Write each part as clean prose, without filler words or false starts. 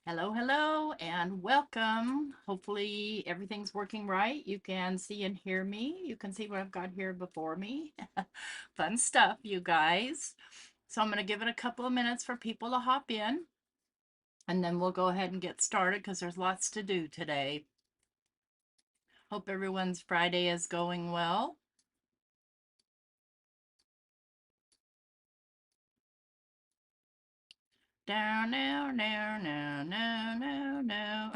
Hello, hello, and welcome. Hopefully everything's working right. You can see and hear me. You can see what I've got here before me. Fun stuff, you guys. So I'm going to give it a couple of minutes for people to hop in, and then we'll go ahead and get started because there's lots to do today. Hope everyone's Friday is going well. Down, now, now, now, now, now, now.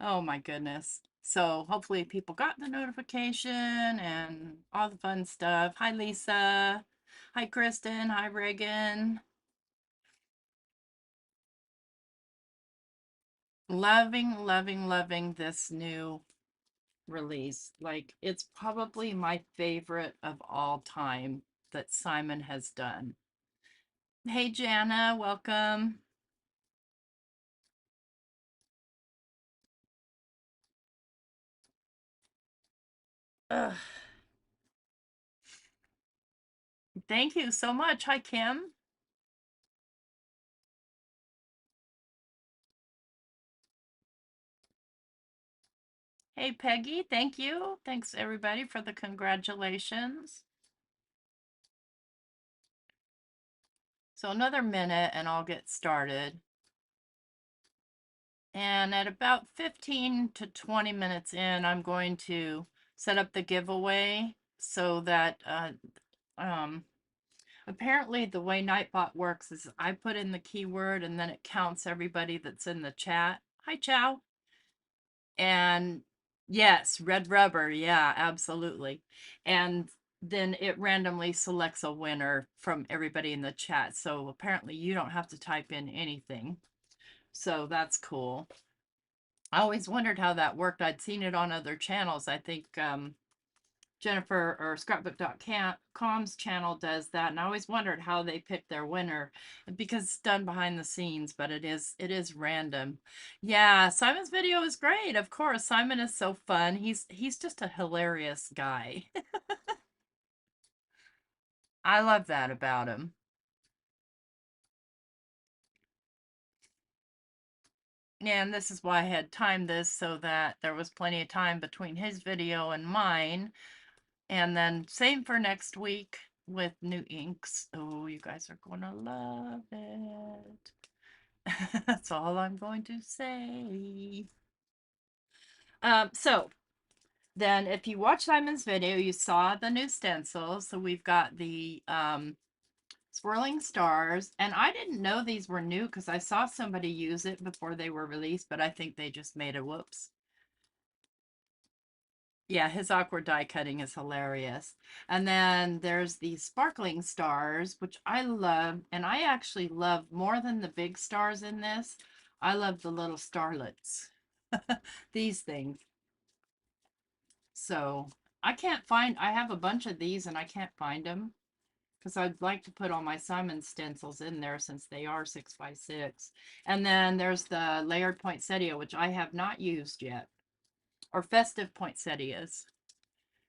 Oh my goodness. So hopefully people got the notification and all the fun stuff. Hi, Lisa. Hi, Kristen. Hi, Reagan. Loving, loving, loving this new release. Like, it's probably my favorite of all time that Simon has done. Hey, Jana, welcome. Ugh, thank you so much. Hi, Kim. Hey, Peggy. Thank you. Thanks, everybody, for the congratulations. So another minute and I'll get started. And at about 15 to 20 minutes in, I'm going to set up the giveaway so that um, apparently the way Nightbot works is I put in the keyword and then it counts everybody that's in the chat. Hi, Chow. And yes, red rubber. Yeah, absolutely. And then it randomly selects a winner from everybody in the chat. So apparently you don't have to type in anything. So that's cool. I always wondered how that worked. I'd seen it on other channels. I think Jennifer or scrapbook.com's channel does that, and I always wondered how they pick their winner because it's done behind the scenes, but it is random. Yeah, Simon's video is great. Of course, Simon is so fun. He's just a hilarious guy. I love that about him. And this is why I had timed this so that there was plenty of time between his video and mine. And then same for next week with new inks. Oh, you guys are gonna love it. That's all I'm going to say. So then if you watch Simon's video, you saw the new stencils. So we've got the swirling stars. And I didn't know these were new because I saw somebody use it before they were released, but I think they just made a whoops. Yeah, his awkward die cutting is hilarious. And then there's the sparkling stars, which I love. And I actually love more than the big stars in this. I love the little starlets, these things. So I have a bunch of these and I can't find them because I'd like to put all my Simon stencils in there since they are 6x6. And then there's the layered poinsettia, which I have not used yet, or festive poinsettias.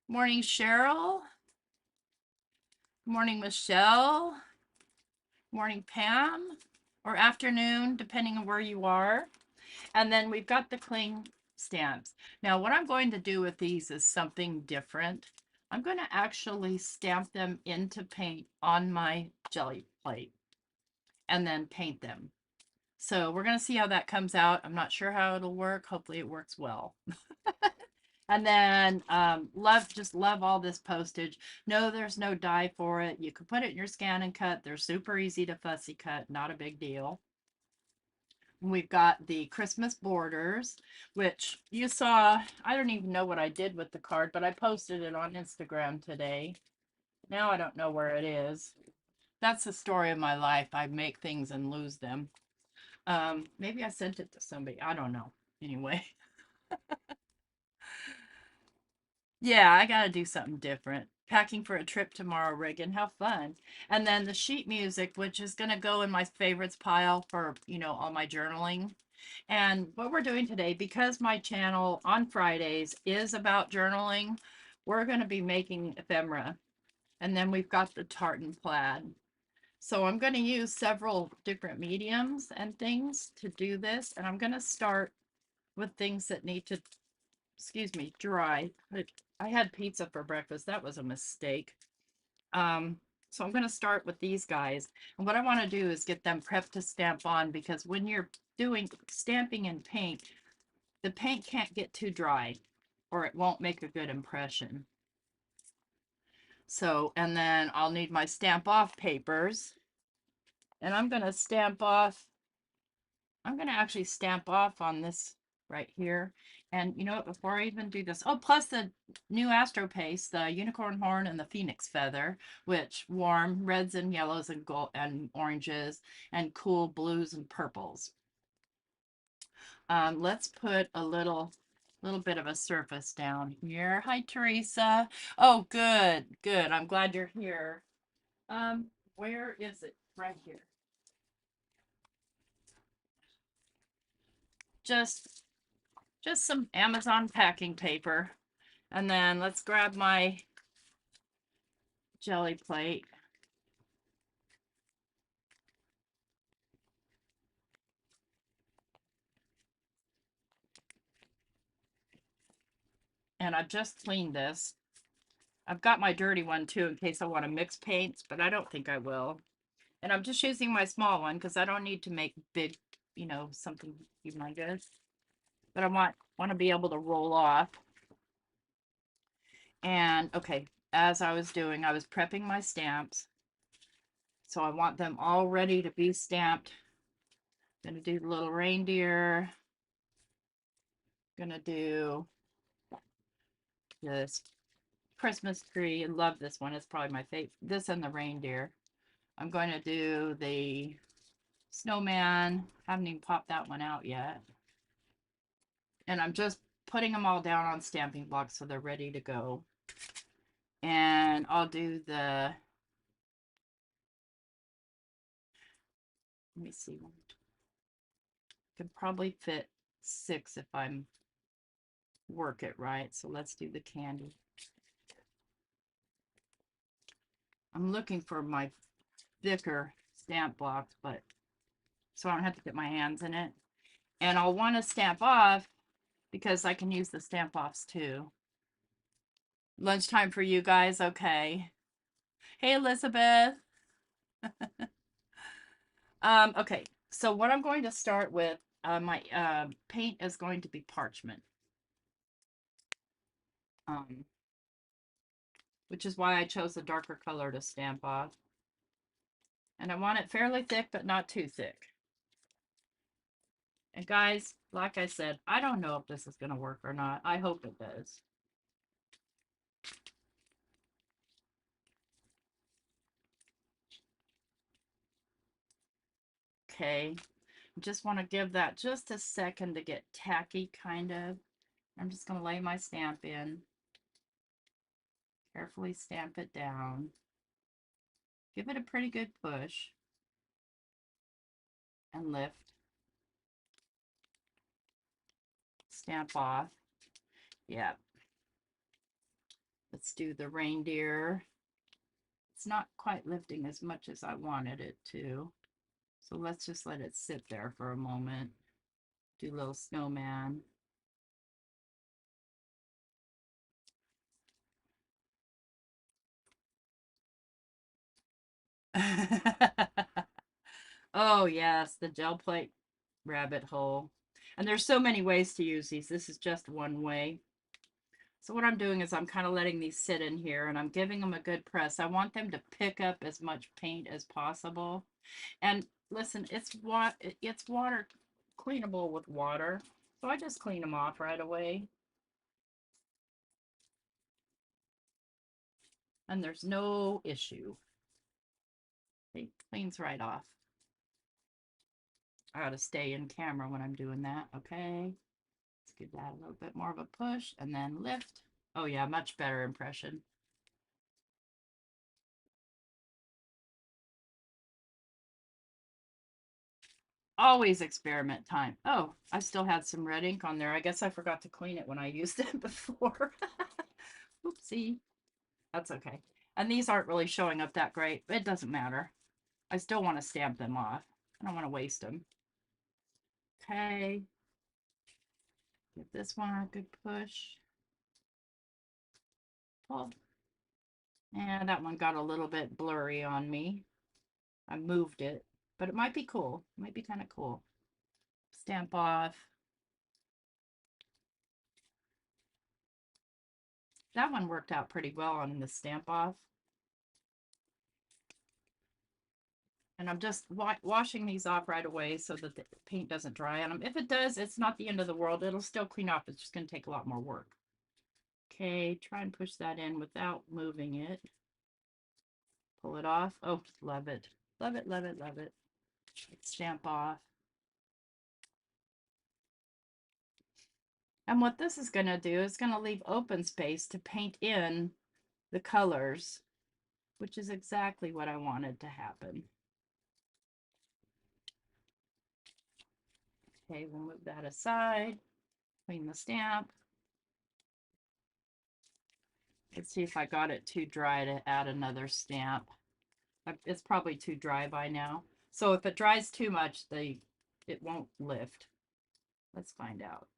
Morning, Cheryl. Morning, Michelle. Morning, Pam. Or afternoon, depending on where you are. And then we've got the cling stamps. Now, what I'm going to do with these is something different. I'm going to actually stamp them into paint on my jelly plate and then paint them. So we're going to see how that comes out. I'm not sure how it'll work. Hopefully it works well. And then just love all this postage. No, there's no die for it. You can put it in your scan and cut. They're super easy to fussy cut. Not a big deal. We've got the Christmas borders, which you saw. I don't even know what I did with the card, but I posted it on Instagram today. Now I don't know where it is. That's the story of my life. I make things and lose them. Maybe I sent it to somebody. I don't know. Anyway, yeah, I gotta do something different. Packing for a trip tomorrow, Reagan. How fun. And then the sheet music, which is gonna go in my favorites pile for, all my journaling. And what we're doing today, because my channel on Fridays is about journaling, we're going to be making ephemera. And then we've got the tartan plaid. So I'm going to use several different mediums and things to do this. And I'm going to start with things that need to, excuse me, dry. I had pizza for breakfast. That was a mistake. So I'm going to start with these guys. And what I want to do is get them prepped to stamp on, because when you're doing stamping in paint, the paint can't get too dry or it won't make a good impression. So, and then I'll need my stamp off papers. And I'm going to stamp off, I'm going to actually stamp off on this right here. And you know what, before I even do this, oh, plus the new Astro Paste, the unicorn horn and the phoenix feather, which warm reds and yellows and gold and oranges and cool blues and purples. Let's put a little bit of a surface down here. Hi, Teresa. Oh, good, good. I'm glad you're here. Where is it? Right here. Just some Amazon packing paper. And then let's grab my jelly plate. And I've just cleaned this. I've got my dirty one too in case I want to mix paints, but I don't think I will. And I'm just using my small one because I don't need to make big, you know, something humongous. But I want to be able to roll off. And okay, as I was doing, I was prepping my stamps. So I want them all ready to be stamped. Gonna do the little reindeer. Gonna do this Christmas tree. I love this one. It's probably my favorite. This and the reindeer. I'm going to do the snowman. Haven't even popped that one out yet. And I'm just putting them all down on stamping blocks so they're ready to go. And I'll do the, let me see, can probably fit 6 if I'm work it right. So let's do the candy. I'm looking for my thicker stamp blocks, but so I don't have to get my hands in it. And I'll want to stamp off because I can use the stamp offs too. Lunchtime for you guys, okay. Hey, Elizabeth. Okay, so what I'm going to start with, my paint is going to be parchment. Which is why I chose a darker color to stamp off. And I want it fairly thick, but not too thick. And guys, like I said, I don't know if this is going to work or not. I hope it does. Okay, just want to give that just a second to get tacky, kind of. I'm just going to lay my stamp in. Carefully stamp it down. Give it a pretty good push. And lift. Stamp off. Yep. Let's do the reindeer. It's not quite lifting as much as I wanted it to. So let's just let it sit there for a moment. Do a little snowman. Oh yes, the gel plate rabbit hole. And there's so many ways to use these. This is just one way. So what I'm doing is I'm kind of letting these sit in here and I'm giving them a good press. I want them to pick up as much paint as possible. And listen, it's water cleanable with water. So I just clean them off right away. And there's no issue. It cleans right off. I gotta stay in camera when I'm doing that. Okay. Let's give that a little bit more of a push and then lift. Oh yeah, much better impression. Always experiment time. Oh, I still had some red ink on there. I guess I forgot to clean it when I used it before. Oopsie. That's okay. And these aren't really showing up that great, but it doesn't matter. I still want to stamp them off. I don't want to waste them. Okay. Give this one a good push. Pull. And that one got a little bit blurry on me. I moved it, but it might be cool. It might be kind of cool. Stamp off. That one worked out pretty well on the stamp off. And I'm just washing these off right away so that the paint doesn't dry on them. If it does, it's not the end of the world. It'll still clean off. It's just going to take a lot more work. Okay, try and push that in without moving it. Pull it off. Oh, love it. Love it, love it, love it. Stamp off. And what this is going to do is going to leave open space to paint in the colors, which is exactly what I wanted to happen. Okay, we'll move that aside, clean the stamp. Let's see if I got it too dry to add another stamp. It's probably too dry by now. So if it dries too much, it won't lift. Let's find out.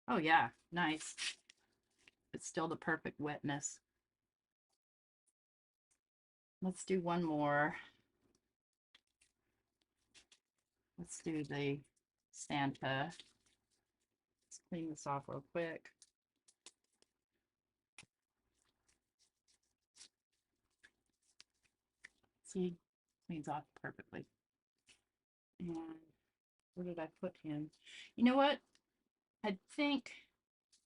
Oh yeah, nice. It's still the perfect wetness. Let's do one more. Let's do the Santa. Let's clean this off real quick. See, cleans off perfectly. And where did I put him? You know what? I think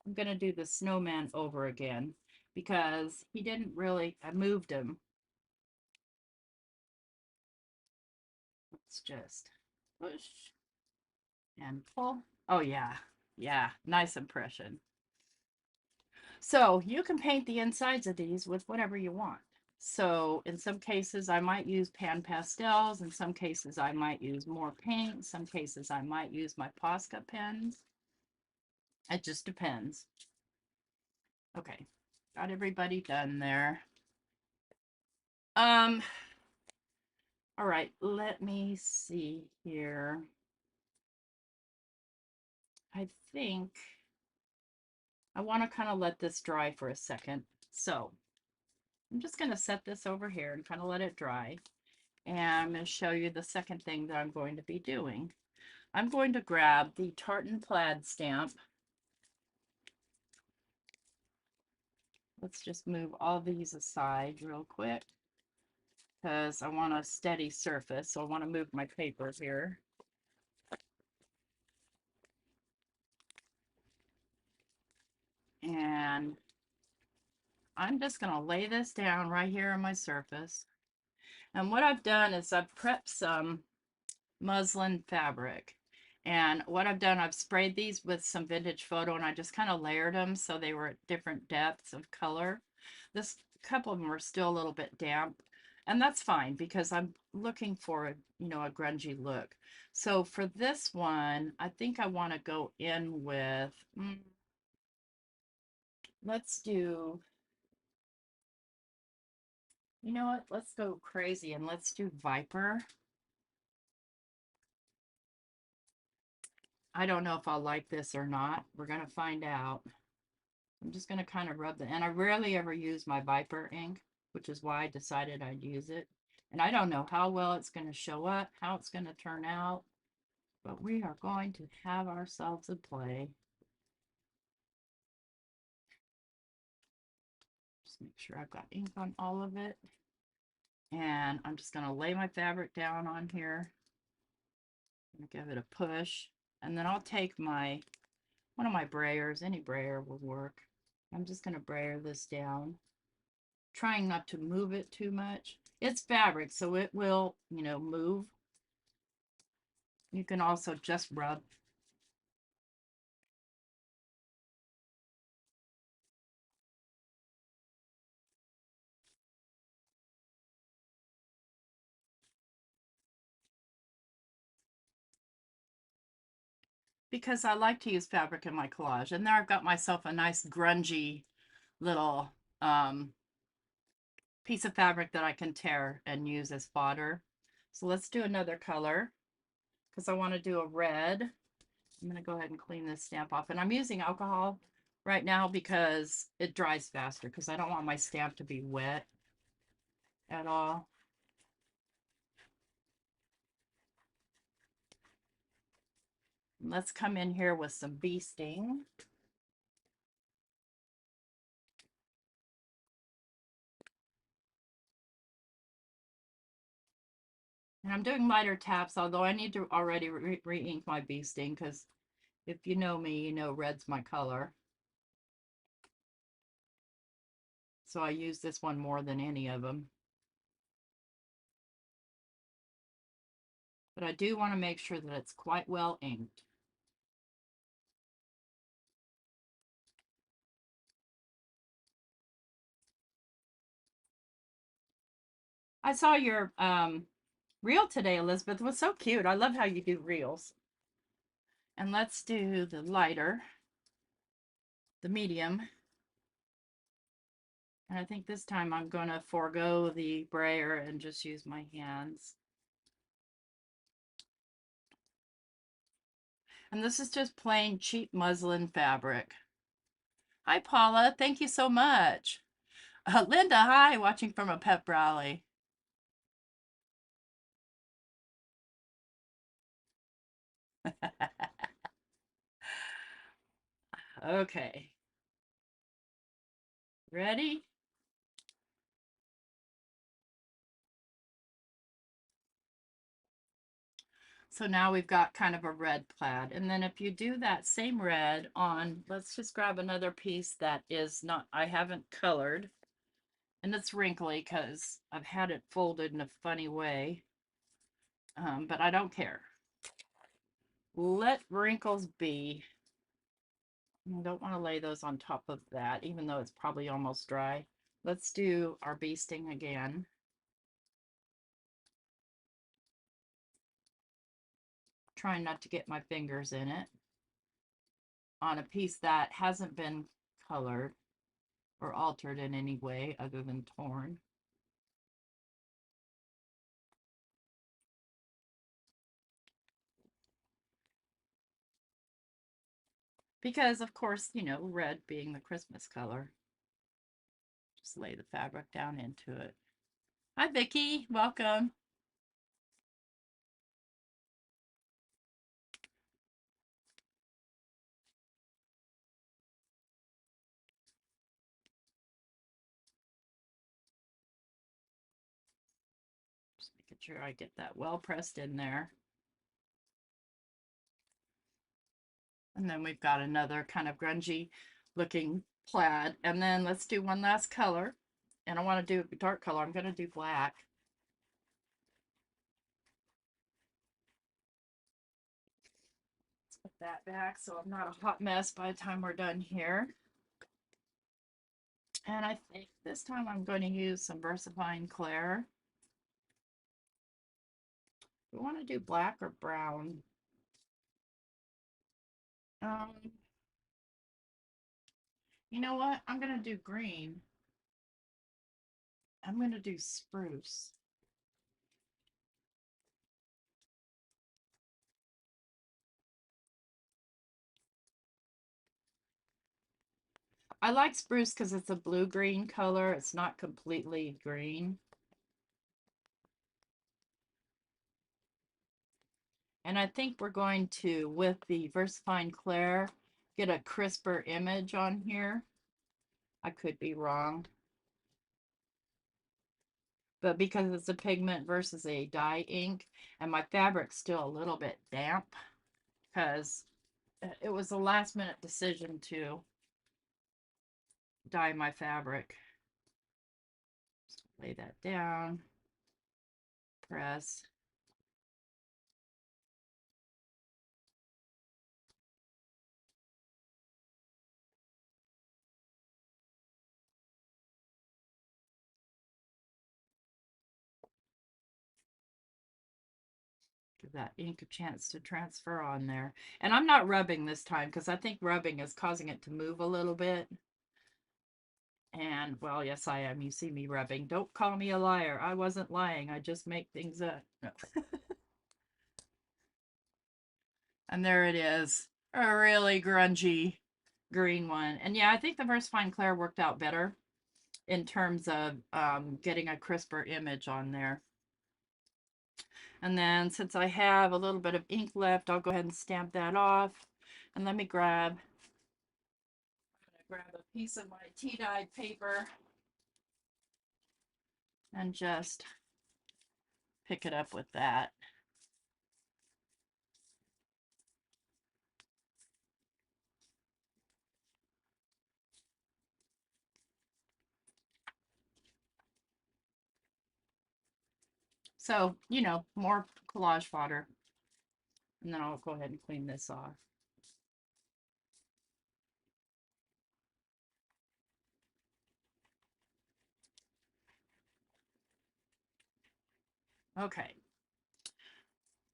I'm going to do the snowman over again because he didn't really, I moved him. Let's just push and pull. Oh yeah, yeah, nice impression. So you can paint the insides of these with whatever you want. So in some cases I might use pan pastels, in some cases I might use more paint, in some cases I might use my Posca pens. It just depends. Okay, got everybody done there. All right, let me see here. I think I want to kind of let this dry for a second. So I'm just going to set this over here and kind of let it dry. And I'm going to show you the second thing that I'm going to be doing. I'm going to grab the tartan plaid stamp. Let's just move all these aside real quick because I want a steady surface. So I want to move my paper here. And I'm just going to lay this down right here on my surface. And what I've done is I've prepped some muslin fabric. And what I've done, I've sprayed these with some vintage photo and I just kind of layered them so they were at different depths of color. This couple of them are still a little bit damp, and that's fine because I'm looking for a grungy look. So for this one, I think I want to go in with, let's do, you know what, let's go crazy and let's do Viper. I don't know if I'll like this or not. We're going to find out. I'm just going to kind of rub and I rarely ever use my Viper ink, which is why I decided I'd use it. And I don't know how well it's going to show up, how it's going to turn out, but we are going to have ourselves a play. Just make sure I've got ink on all of it. And I'm just going to lay my fabric down on here. I'm going to give it a push. And then I'll take one of my brayers, any brayer will work. I'm just going to brayer this down, trying not to move it too much. It's fabric, so it will, move. You can also just rub. because I like to use fabric in my collage. And there I've got myself a nice grungy little piece of fabric that I can tear and use as fodder. So let's do another color because I want to do a red. I'm going to go ahead and clean this stamp off. And I'm using alcohol right now because it dries faster because I don't want my stamp to be wet at all. Let's come in here with some bee sting. And I'm doing lighter taps, although I need to already re-ink my bee sting because if you know me, you know red's my color. So I use this one more than any of them. But I do want to make sure that it's quite well inked. I saw your reel today, Elizabeth. It was so cute. I love how you do reels. And let's do the lighter, the medium. And I think this time I'm going to forego the brayer and just use my hands. And this is just plain cheap muslin fabric. Hi, Paula. Thank you so much. Linda, hi, watching from a pep rally. Okay. Ready? So now we've got kind of a red plaid. And then if you do that same red on, let's just grab another piece that is not, I haven't colored. And it's wrinkly because I've had it folded in a funny way. But I don't care. Let wrinkles be. I don't want to lay those on top of that, even though it's probably almost dry. Let's do our bee sting again. Trying not to get my fingers in it. On a piece that hasn't been colored or altered in any way other than torn. Because, of course, you know, red being the Christmas color. Just lay the fabric down into it. Hi, Vicki. Welcome. Just making sure I get that well pressed in there. And then we've got another kind of grungy looking plaid. And then let's do one last color. And I want to do a dark color. I'm going to do black. Let's put that back so I'm not a hot mess by the time we're done here. And I think this time I'm going to use some VersaFine Clair. We want to do black or brown. You know what? I'm going to do green. I'm going to do spruce. I like spruce because it's a blue-green color. It's not completely green. And I think we're going to, with the VersaFine Clair, get a crisper image on here. I could be wrong. But because it's a pigment versus a dye ink, and my fabric's still a little bit damp, because it was a last minute decision to dye my fabric. Just lay that down, press. Give that ink a chance to transfer on there. And I'm not rubbing this time because I think rubbing is causing it to move a little bit. And, well, yes, I am. You see me rubbing. Don't call me a liar. I wasn't lying. I just make things up. No. And there it is. A really grungy green one. And yeah, I think the VersaFine Clair worked out better in terms of getting a crisper image on there. And then since I have a little bit of ink left, I'll go ahead and stamp that off. And let me grab a piece of my tea-dyed paper and just pick it up with that. So, you know, more collage fodder. And then I'll go ahead and clean this off. Okay.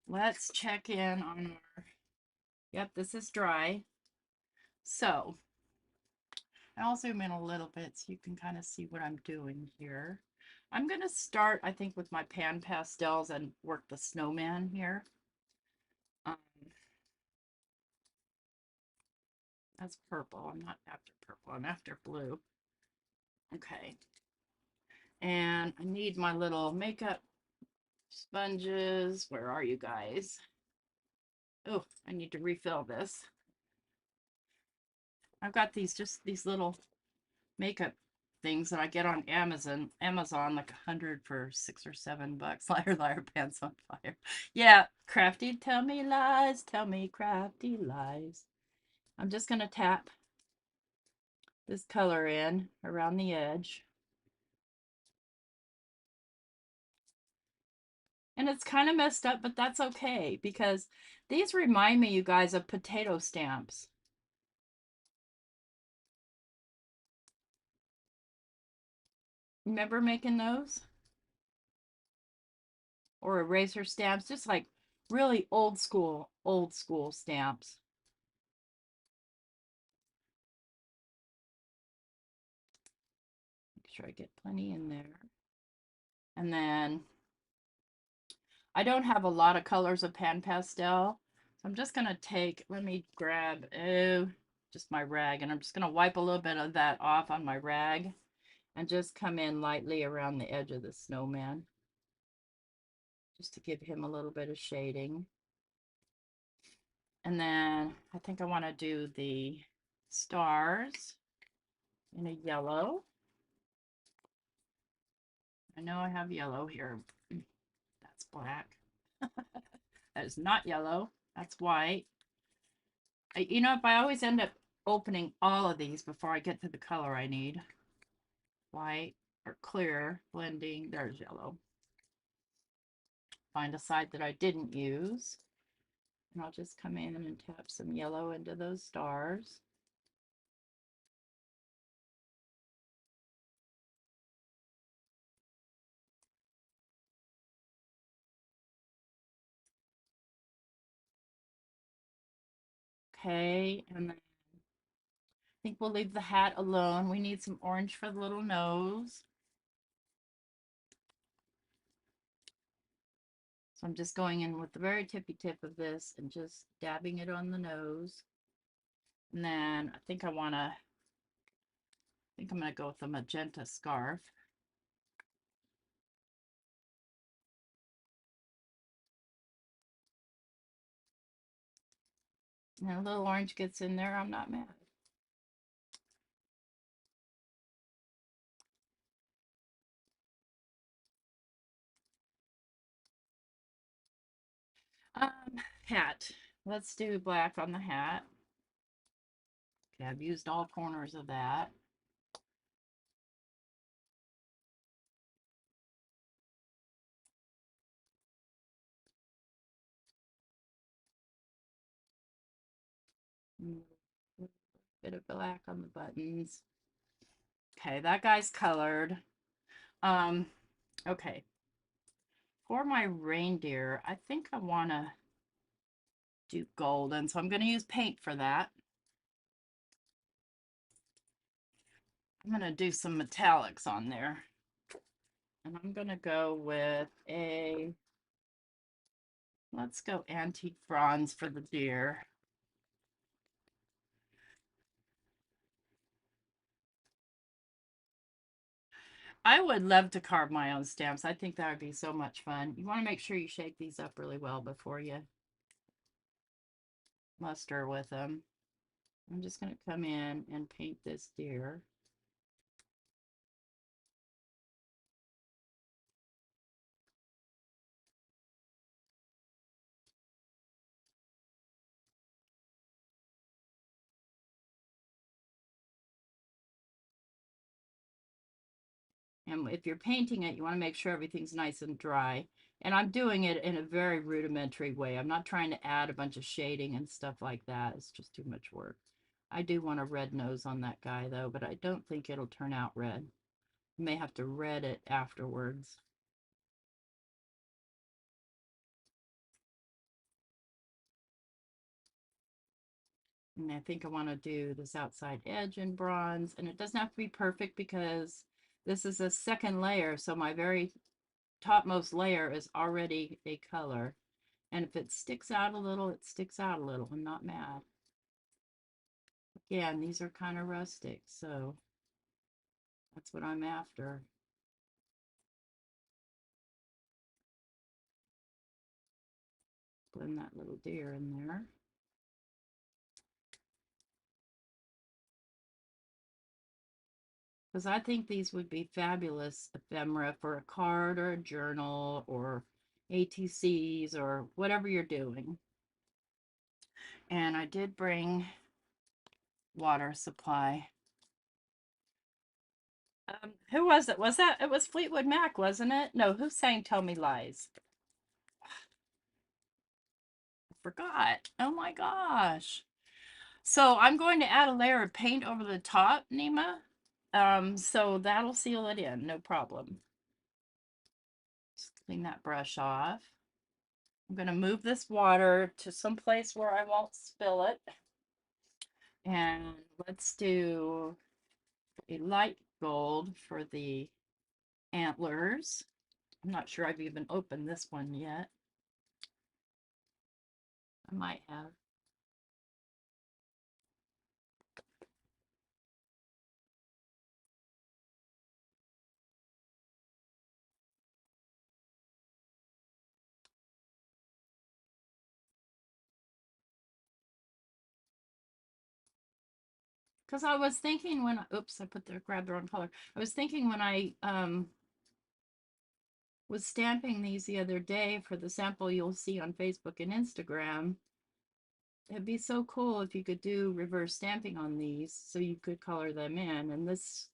Let's check in on our, yep, this is dry. So, I'll zoom in a little bit so you can kind of see what I'm doing here. I'm going to start, I think, with my pan pastels and work the snowman here. That's purple. I'm not after purple. I'm after blue. Okay. And I need my little makeup sponges. Where are you guys? Oh, I need to refill this. I've got these little makeup things that I get on Amazon, like 100 for $6 or $7. Liar, liar, pants on fire. Yeah, crafty, tell me lies, tell me crafty lies. I'm just gonna tap this color in around the edge. And it's kind of messed up, but that's okay because these remind me, you guys, of potato stamps. Remember making those? Or eraser stamps, just like really old school stamps. Make sure I get plenty in there. And then I don't have a lot of colors of pan pastel. So I'm just gonna take, let me grab, just my rag, and I'm just gonna wipe a little bit of that off on my rag and just come in lightly around the edge of the snowman, just to give him a little bit of shading. And then I think I want to do the stars in a yellow. I know I have yellow here. That's black. That is not yellow. That's white. You know, if I always end up opening all of these before I get to the color I need. White or clear, blending. There's yellow. Find a side that I didn't use. And I'll just come in and tap some yellow into those stars. Okay, and then I think we'll leave the hat alone. We need some orange for the little nose. So I'm just going in with the very tippy tip of this and just dabbing it on the nose. And then I think I'm gonna go with a magenta scarf. And a little orange gets in there, I'm not mad. Hat. Let's do black on the hat. Okay, I've used all corners of that. A bit of black on the buttons. Okay, that guy's colored. Okay. for my reindeer, I think I want to do golden, so I'm going to use paint for that. I'm going to do some metallics on there. And I'm going to go with a, let's go antique bronze for the deer. I would love to carve my own stamps. I think that would be so much fun. You want to make sure you shake these up really well before you muster with them. I'm just going to come in and paint this deer. And if you're painting it, you want to make sure everything's nice and dry. And I'm doing it in a very rudimentary way. I'm not trying to add a bunch of shading and stuff like that. It's just too much work. I do want a red nose on that guy though, but I don't think it'll turn out red. You may have to red it afterwards. And I think I want to do this outside edge in bronze. And it doesn't have to be perfect because this is a second layer. So my very topmost layer is already a color. And if it sticks out a little, it sticks out a little. I'm not mad. Again, these are kind of rustic, so that's what I'm after. Blend that little deer in there. Because I think these would be fabulous ephemera for a card or a journal or ATCs or whatever you're doing. And I did bring water supply. Who was it? Was that, it was Fleetwood Mac, wasn't it? No, who sang Tell Me Lies? I forgot. Oh my gosh. So I'm going to add a layer of paint over the top, Nima. So that'll seal it in, no problem. Just clean that brush off. I'm going to move this water to some place where I won't spill it. And let's do a light gold for the antlers. I'm not sure I've even opened this one yet. I might have. Because I was thinking when, oops, I grabbed the wrong color. I was thinking when I was stamping these the other day for the sample you'll see on Facebook and Instagram, it'd be so cool if you could do reverse stamping on these so you could color them in. And this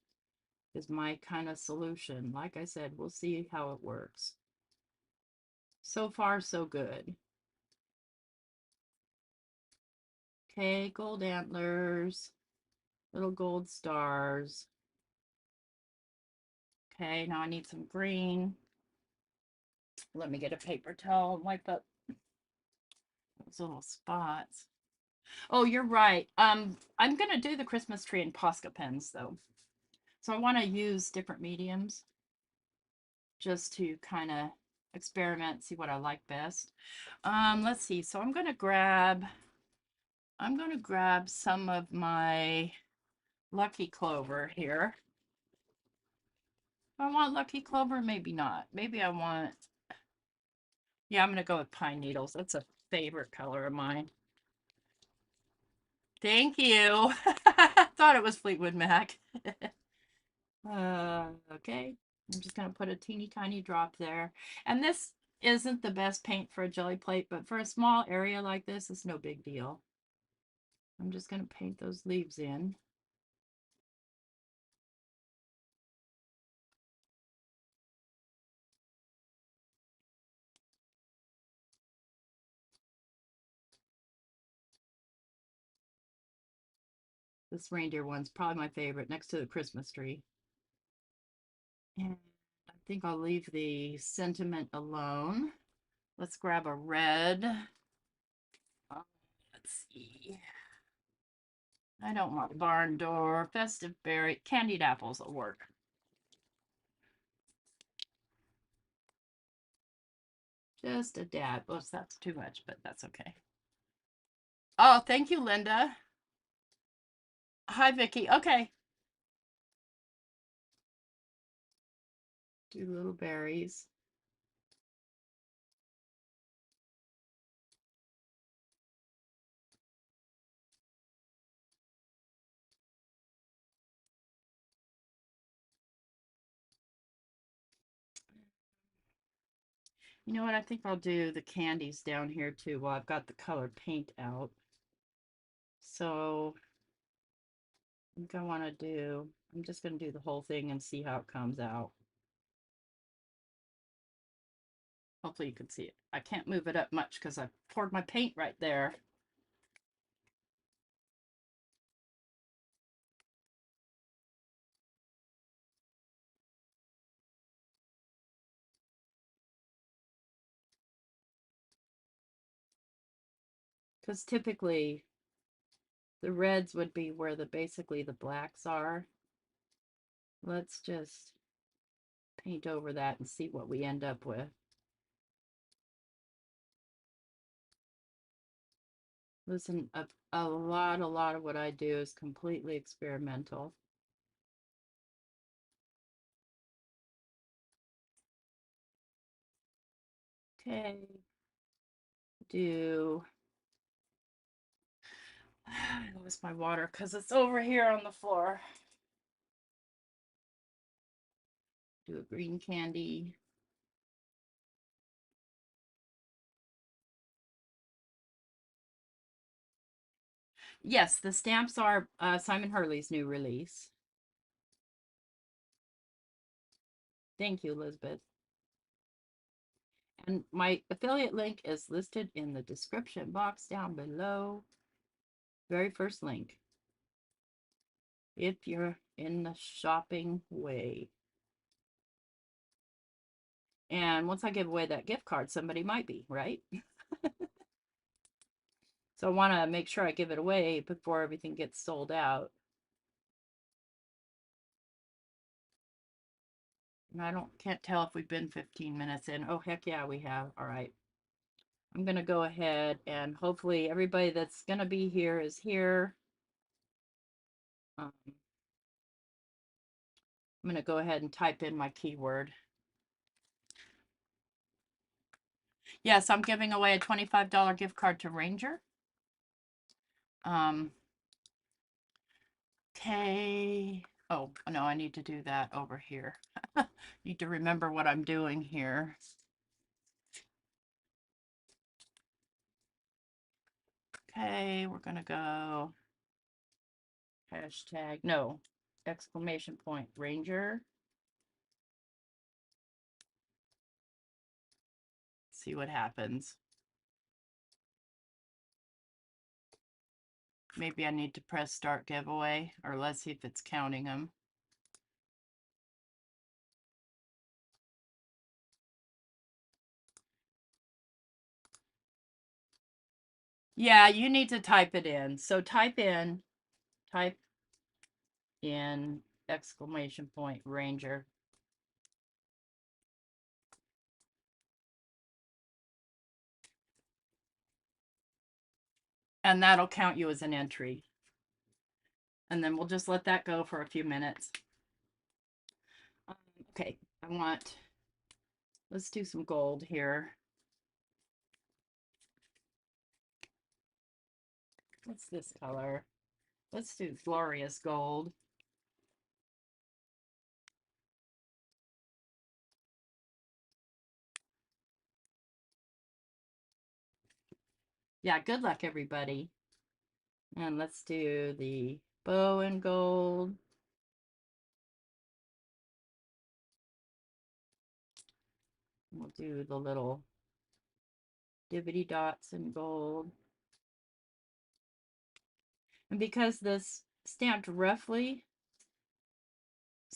is my kind of solution. Like I said, we'll see how it works. So far, so good. Okay, gold antlers, little gold stars. Okay, now I need some green. Let me get a paper towel and wipe up those little spots. Oh, you're right. I'm gonna do the Christmas tree in Posca pens though. So I want to use different mediums just to kind of experiment, see what I like best. Let's see. So I'm going to grab some of my Lucky Clover here. I want Lucky Clover, maybe not. Maybe I want, yeah, I'm going to go with Pine Needles. That's a favorite color of mine. Thank you. I thought it was Fleetwood Mac. Okay. I'm just going to put a teeny tiny drop there. And this isn't the best paint for a jelly plate, but for a small area like this, it's no big deal. I'm just going to paint those leaves in. This reindeer one's probably my favorite next to the Christmas tree. And I'm think I'll leave the sentiment alone. Let's grab a red. Let's see. I don't want barn door, festive berry, candied apples will work. Just a dab. Oh, that's too much, but that's okay. Oh, thank you, Linda. Hi, Vicky. Okay. Do little berries. You know what? I think I'll do the candies down here too while I've got the colored paint out. So I think I want to do, I'm just going to do the whole thing and see how it comes out. Hopefully you can see it. I can't move it up much because I poured my paint right there. Because typically the reds would be where basically the blacks are. Let's just paint over that and see what we end up with. Listen, a lot of what I do is completely experimental. Okay. I lost my water because it's over here on the floor. Do a green candy. Yes, the stamps are Simon Hurley's new release. Thank you, Elizabeth. And my affiliate link is listed in the description box down below. Very first link. If you're in the shopping way. And once I give away that gift card, somebody might be, right? So I want to make sure I give it away before everything gets sold out. And I can't tell if we've been 15 minutes in. Oh, heck yeah, we have. All right. I'm going to go ahead and hopefully everybody that's going to be here is here. I'm going to go ahead and type in my keyword. Yes, I'm giving away a $25 gift card to Ranger. Okay. Oh, no, I need to do that over here. Need to remember what I'm doing here. Okay, we're going to go hashtag, no, exclamation point Ranger. See what happens. Maybe I need to press start giveaway, or let's see if it's counting them. Yeah, you need to type it in. So type in exclamation point Ranger. And that'll count you as an entry. And then we'll just let that go for a few minutes. Okay, let's do some gold here. What's this color? Let's do glorious gold. Yeah, good luck, everybody. And let's do the bow in gold. We'll do the little dibbity dots in gold. And because this stamped roughly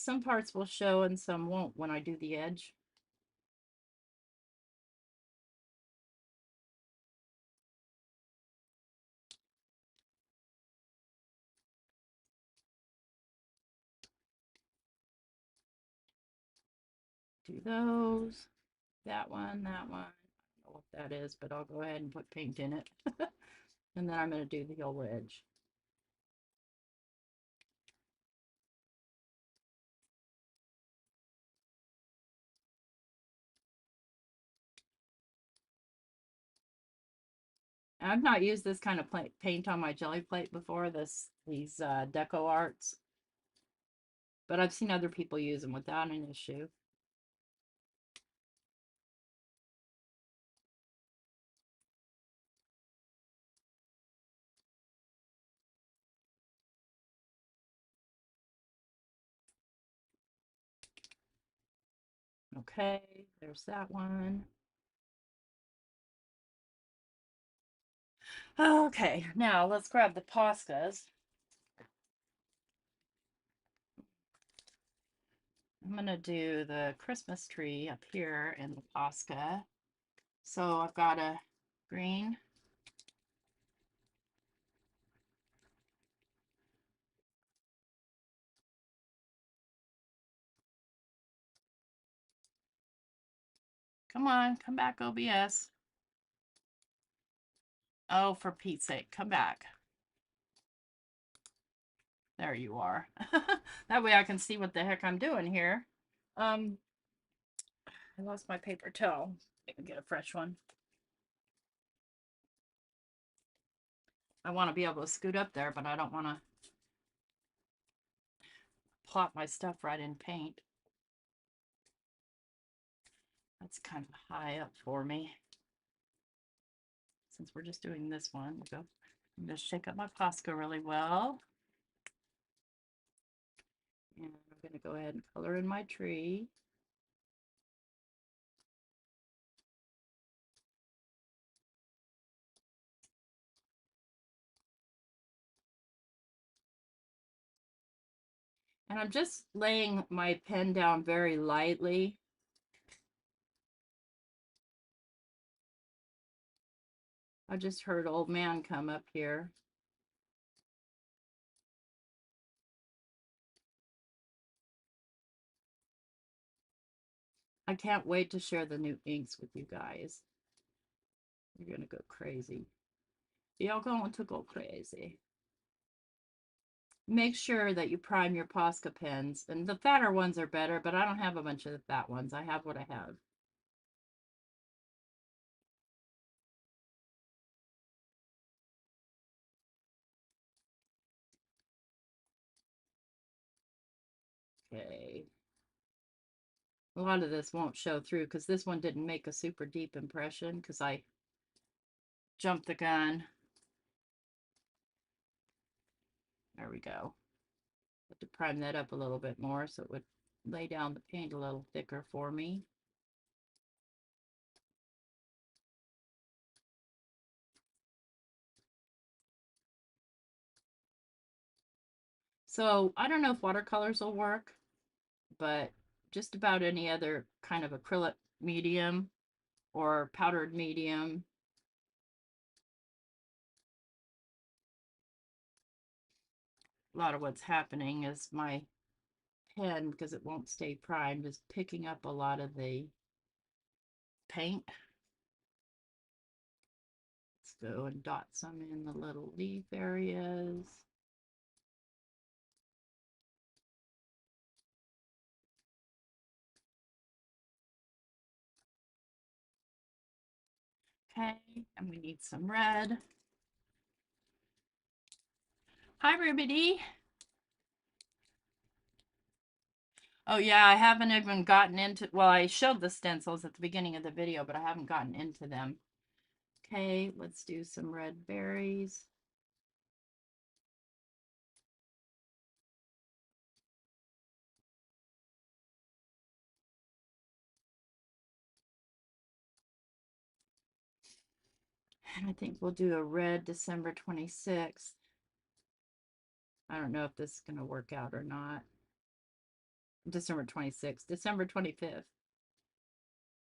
some parts will show and some won't when I do the edge. Do those, that one, that one. I don't know what that is, but I'll go ahead and put paint in it. And then I'm going to do the whole edge. I've not used this kind of paint on my jelly plate before, these deco arts, but I've seen other people use them without an issue. Okay, there's that one. Okay, now let's grab the Poscas. I'm going to do the Christmas tree up here in the Posca. So I've got a green, come on, come back, OBS. Oh, for Pete's sake, come back. There you are. That way I can see what the heck I'm doing here. I lost my paper towel. I can get a fresh one. I want to be able to scoot up there, but I don't want to plop my stuff right in paint. That's kind of high up for me. Since we're just doing this one, we'll go. I'm going to shake up my Posca really well. And I'm going to go ahead and color in my tree. And I'm just laying my pen down very lightly. I just heard old man come up here. I can't wait to share the new inks with you guys. You're going to go crazy. You're going to go crazy. Make sure that you prime your Posca pens. And the fatter ones are better, but I don't have a bunch of the fat ones. I have what I have. Okay. A lot of this won't show through because this one didn't make a super deep impression because I jumped the gun. There we go. Have to prime that up a little bit more so it would lay down the paint a little thicker for me. So I don't know if watercolors will work, but just about any other kind of acrylic medium or powdered medium. A lot of what's happening is my pen, because it won't stay primed, is picking up a lot of the paint. Let's go and dot some in the little leaf areas. Okay, and we need some red. Hi, Ruby. Oh yeah, I haven't even gotten into, well, I showed the stencils at the beginning of the video, but I haven't gotten into them. Okay, let's do some red berries. And I think we'll do a red December 26th. I don't know if this is going to work out or not. December 26th, December 25th.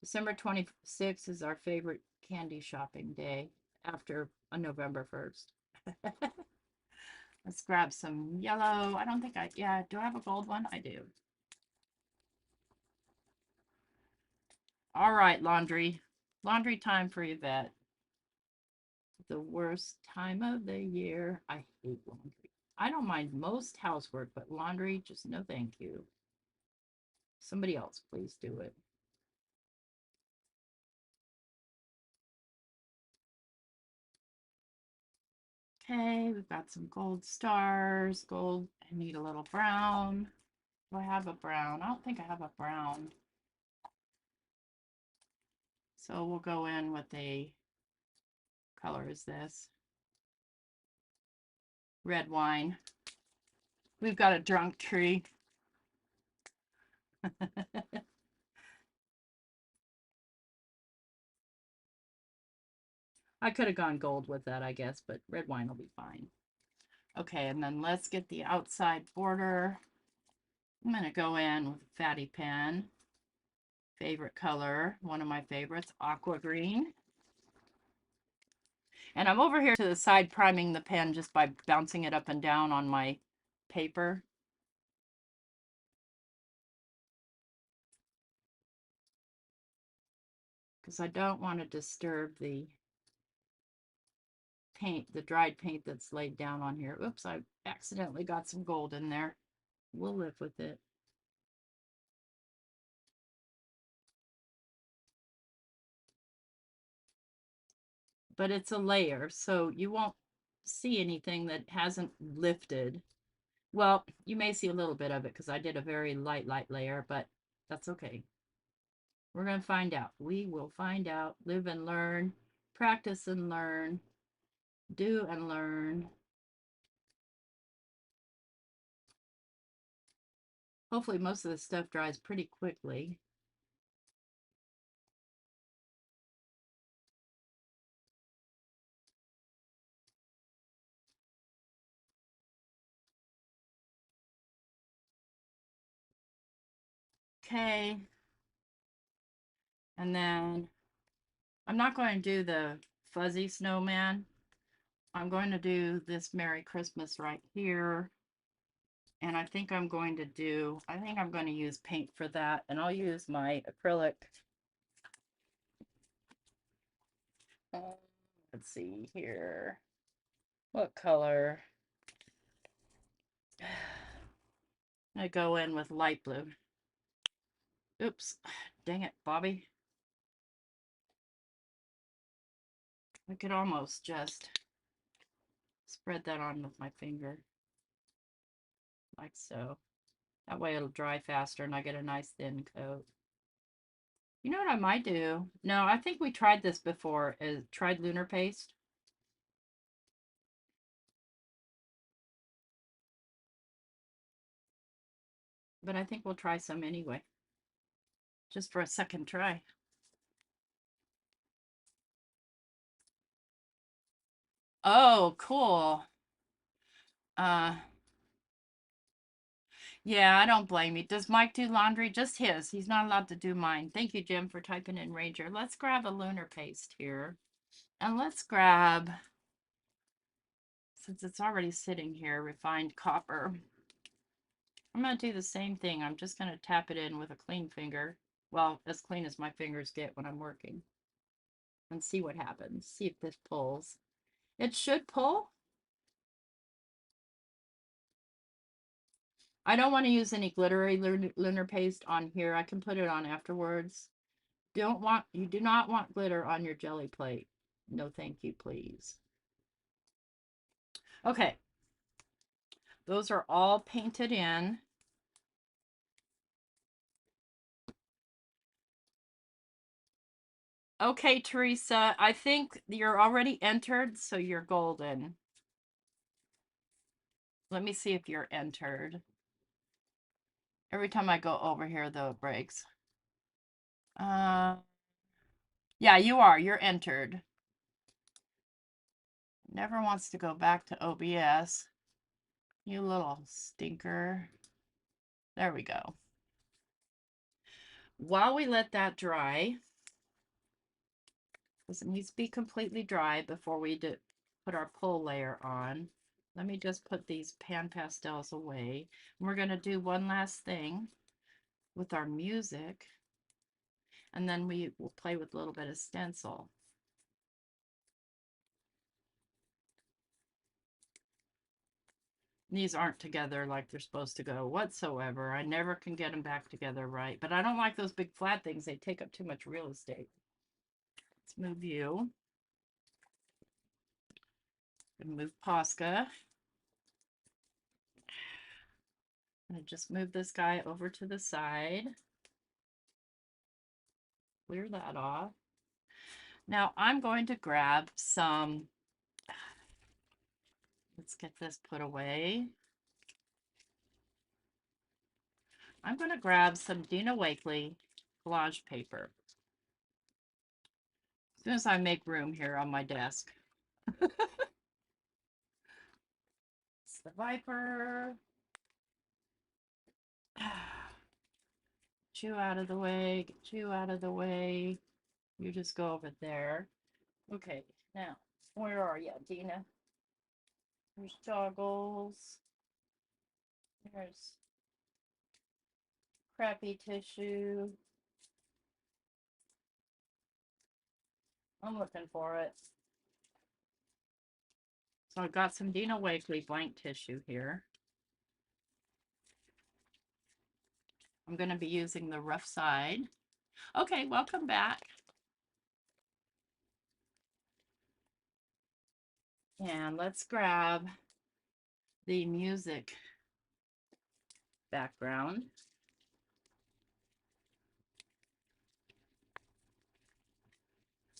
December 26th is our favorite candy shopping day after November 1st. Let's grab some yellow. I don't think yeah, do I have a gold one? I do. All right, laundry. Laundry time for Yvette. The worst time of the year. I hate laundry. I don't mind most housework, but laundry, just no thank you. Somebody else, please do it. Okay, we've got some gold stars. Gold, I need a little brown. Do I have a brown? I don't think I have a brown. So we'll go in with a color is this? Red wine. We've got a drunk tree. I could have gone gold with that, I guess, but red wine will be fine. Okay, and then let's get the outside border. I'm going to go in with a fatty pen. Favorite color, one of my favorites, aqua green. And I'm over here to the side priming the pen just by bouncing it up and down on my paper. Because I don't want to disturb the paint, the dried paint that's laid down on here. Oops, I accidentally got some gold in there. We'll live with it. But it's a layer, so you won't see anything that hasn't lifted. Well, you may see a little bit of it because I did a very light layer, but that's okay. We're going to find out. We will find out. Live and learn. Practice and learn. Do and learn. Hopefully most of this stuff dries pretty quickly. Okay. And then I'm not going to do the fuzzy snowman. I'm going to do this Merry Christmas right here. And I think I'm going to use paint for that. And I'll use my acrylic. Let's see here. What color? I go in with light blue. Oops. Dang it, Bobby. I could almost just spread that on with my finger. Like so. That way it'll dry faster and I get a nice thin coat. You know what I might do? No, I think we tried this before. Tried lunar paste. But I think we'll try some anyway. Just for a second try. Oh, cool. Yeah, I don't blame you. Does Mike do laundry? Just his. He's not allowed to do mine. Thank you, Jim, for typing in Ranger. Let's grab a lunar paste here. And let's grab, since it's already sitting here, refined copper. I'm going to do the same thing. I'm just going to tap it in with a clean finger. Well, as clean as my fingers get when I'm working. And see what happens. See if this pulls. It should pull. I don't want to use any glittery lunar paste on here. I can put it on afterwards. You do not want glitter on your jelly plate. No, thank you, please. Okay. Those are all painted in. Okay, Teresa, I think you're already entered, so you're golden. Let me see if you're entered. Every time I go over here, though, it breaks. Yeah, you are. You're entered. Never wants to go back to OBS. You little stinker. There we go. while we let that dry, because it needs to be completely dry before we put our pull layer on. Let me just put these pan pastels away. We're going to do one last thing with our music, and then we will play with a little bit of stencil. These aren't together like they're supposed to go whatsoever. I never can get them back together right, but I don't like those big flat things. They take up too much real estate. Let's move you. And move Posca. And just move this guy over to the side. Clear that off. Now I'm going to grab some, let's get this put away. I'm going to grab some Dina Wakley collage paper. As soon as I make room here on my desk. It's the Viper. Get you out of the way, get you out of the way. You just go over there. Okay, now, where are you, Dina? There's Joggles. There's Crappy Tissue. I'm looking for it. So I've got some Dina Wakley blank tissue here. I'm going to be using the rough side. Okay, welcome back. And let's grab the music background.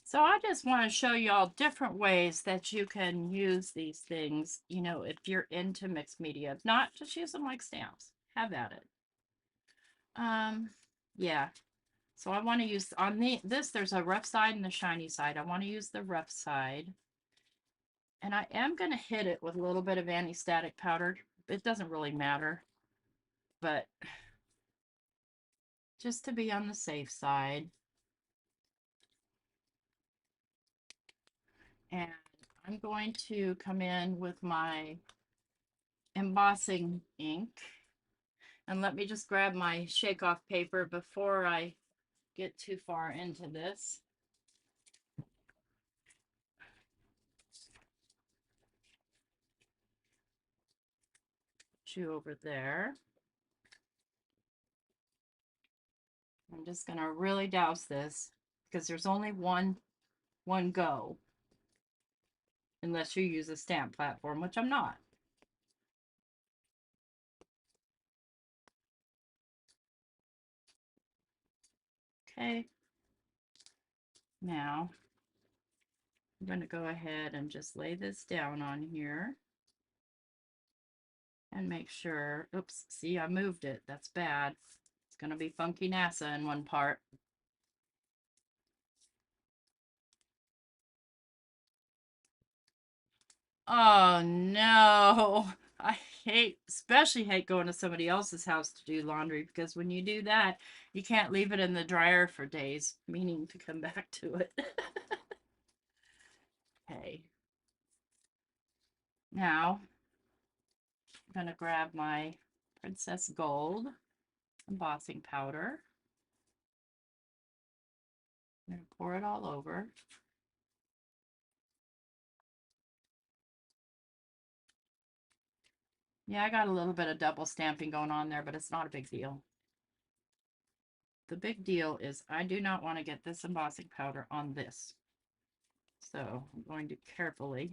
So I just want to show you all different ways that you can use these things, you know, if you're into mixed media. If not, just use them like stamps. Have at it. Yeah. So I want to use on this, there's a rough side and a shiny side. I want to use the rough side. And I am going to hit it with a little bit of anti-static powder. It doesn't really matter, but just to be on the safe side. And I'm going to come in with my embossing ink. And let me just grab my shake off paper before I get too far into this. Put you over there. I'm just going to really douse this because there's only one go. Unless you use a stamp platform, which I'm not. Okay. Now, I'm going to go ahead and just lay this down on here. And make sure, oops, see, I moved it. That's bad. It's going to be funky NASA in one part. Oh no. I especially hate going to somebody else's house to do laundry because when you do that, you can't leave it in the dryer for days, meaning to come back to it. Okay. Now, I'm going to grab my Princess Gold embossing powder. I'm going to pour it all over. Yeah, I got a little bit of double stamping going on there, but it's not a big deal. The big deal is I do not want to get this embossing powder on this. So I'm going to carefully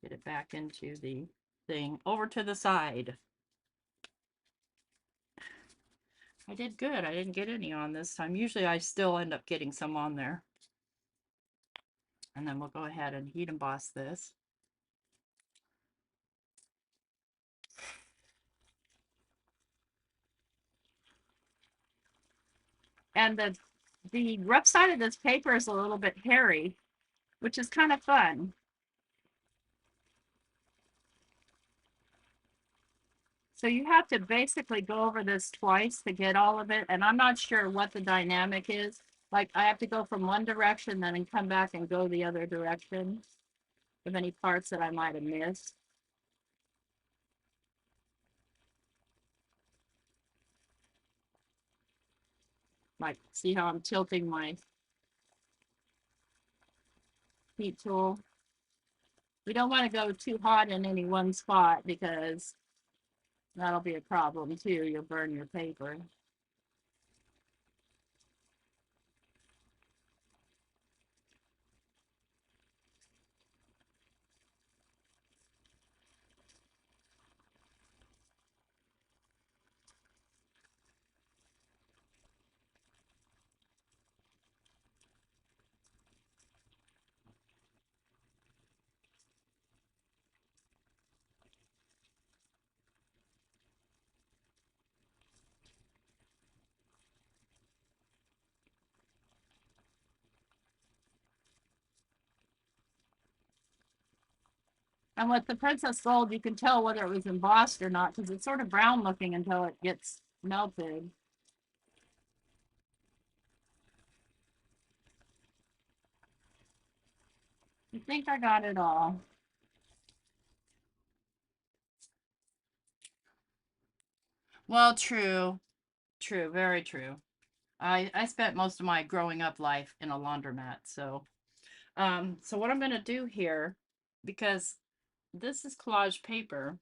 get it back into the thing over to the side. I did good. I didn't get any on this time. Usually I still end up getting some on there. And then we'll go ahead and heat emboss this. And the rough side of this paper is a little bit hairy, which is kind of fun. So you have to basically go over this twice to get all of it. And I'm not sure what the dynamic is. Like I have to go from one direction, then come back and go the other direction of any parts that I might have missed. Like, see how I'm tilting my heat tool? We don't want to go too hot in any one spot because that'll be a problem too. You'll burn your paper. And with the Princess Gold, you can tell whether it was embossed or not because it's sort of brown looking until it gets melted. I think I got it all. Well, true, true, very true. I spent most of my growing up life in a laundromat, so what I'm gonna do here, because this is collage paper,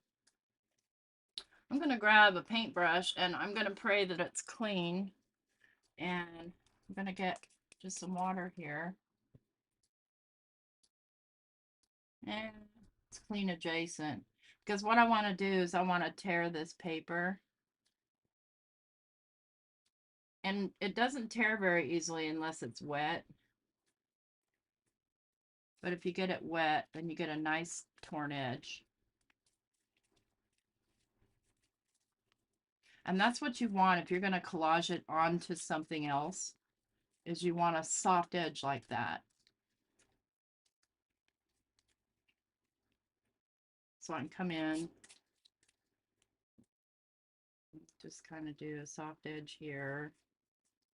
I'm gonna grab a paintbrush and I'm gonna pray that it's clean, and I'm gonna get just some water here, and it's clean adjacent, because what I want to do is I want to tear this paper, and it doesn't tear very easily unless it's wet. But if you get it wet, then you get a nice torn edge. And that's what you want if you're going to collage it onto something else, is you want a soft edge like that. So I can come in, just kind of do a soft edge here.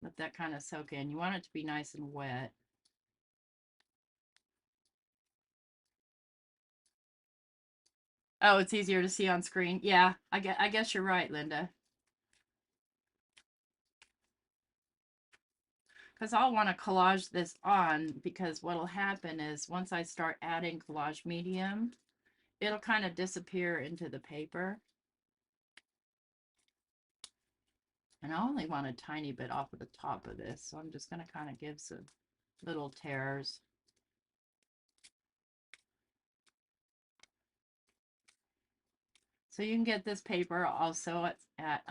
Let that kind of soak in. You want it to be nice and wet. Oh, it's easier to see on screen. Yeah, I guess you're right, Linda. Because I'll want to collage this on, because what'll happen is once I start adding collage medium, it'll kind of disappear into the paper. And I only want a tiny bit off of the top of this, so I'm just going to kind of give some little tears. So you can get this paper also at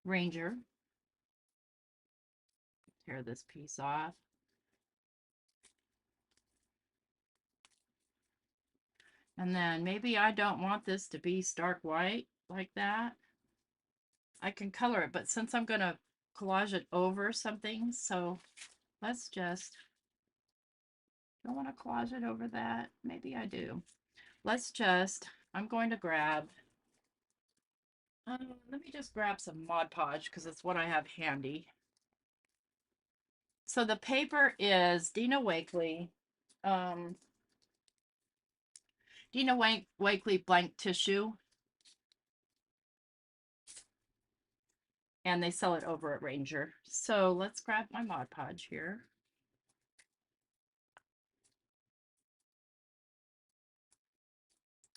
Ranger. Tear this piece off. And then maybe I don't want this to be stark white like that. I can color it, but since I'm going to collage it over something, so let's just, don't want to collage it over that. Maybe I do. Let's just, I'm going to grab, let me just grab some Mod Podge because it's what I have handy. So the paper is Dina Wakley, um, Dina Wakley blank tissue, and they sell it over at Ranger. So let's grab my Mod Podge here.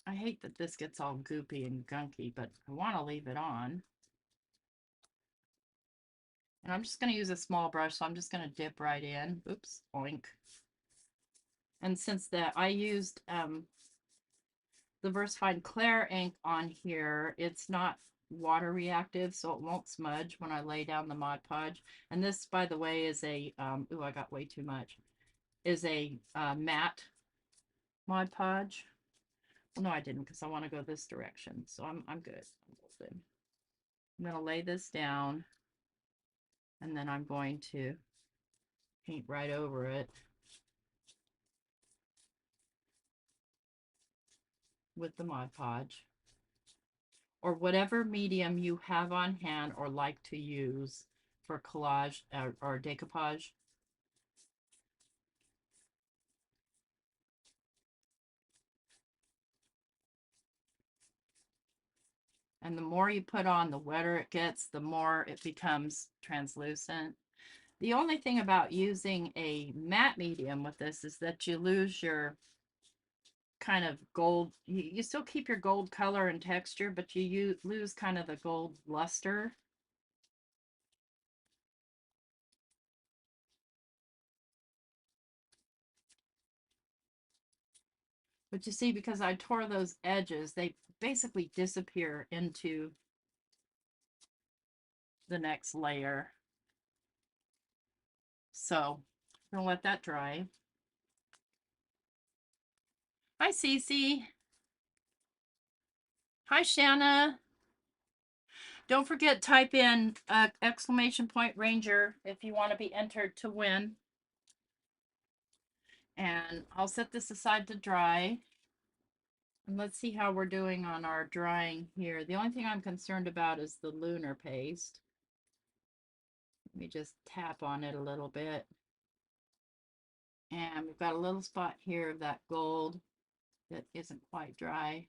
I hate that this gets all goopy and gunky, but I want to leave it on. And I'm just going to use a small brush, so I'm just going to dip right in. Oops, oink. And since I used the Versified Clair ink on here, it's not water reactive, so it won't smudge when I lay down the Mod Podge. And this, by the way, is a, ooh, I got way too much, is a matte Mod Podge. Well, no, I didn't, because I want to go this direction, so I'm good. I'm going to lay this down, and then I'm going to paint right over it with the Mod Podge. or whatever medium you have on hand or like to use for collage or decoupage. And the more you put on, the wetter it gets, the more it becomes translucent. The only thing about using a matte medium with this is that you lose your kind of gold. You still keep your gold color and texture, but you lose kind of the gold luster. But you see, because I tore those edges, they basically disappear into the next layer. So I'm gonna let that dry. Hi, Cece. Hi, Shanna. Don't forget, type in exclamation point Ranger if you want to be entered to win. And I'll set this aside to dry. And let's see how we're doing on our drying here. The only thing I'm concerned about is the lunar paste. Let me just tap on it a little bit. And we've got a little spot here of that gold that isn't quite dry.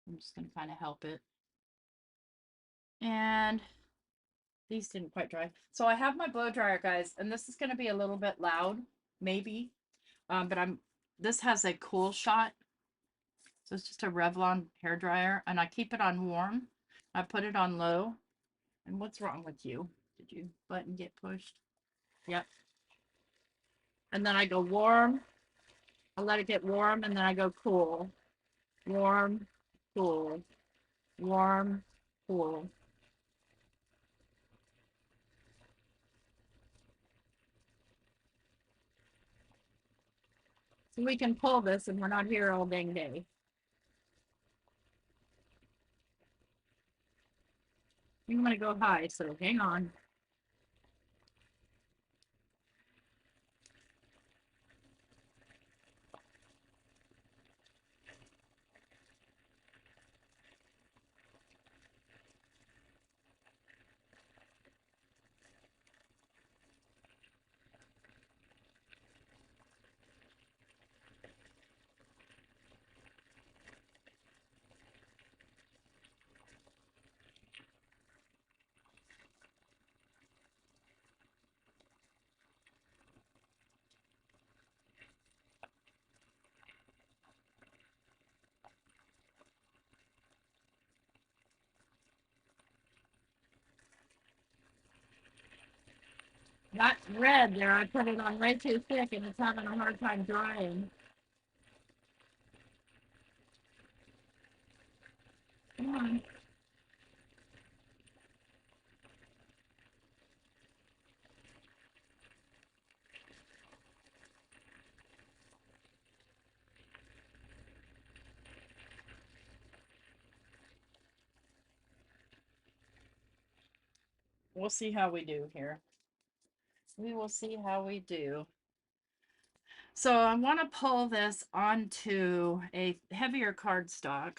I'm just going to kind of help it. And these didn't quite dry. So I have my blow dryer, guys, and this is going to be a little bit loud, maybe. But this has a cool shot. So it's just a Revlon hair dryer, and I keep it on warm. I put it on low. And what's wrong with you? Did your button get pushed? Yep. And then I go warm. I let it get warm, and then I go cool. Warm, cool. Warm, cool. So we can pull this and we're not here all dang day. I'm going to go high, so hang on. That red there, I put it on way too thick and it's having a hard time drying. Come on. We'll see how we do here. We will see how we do. So I want to pull this onto a heavier cardstock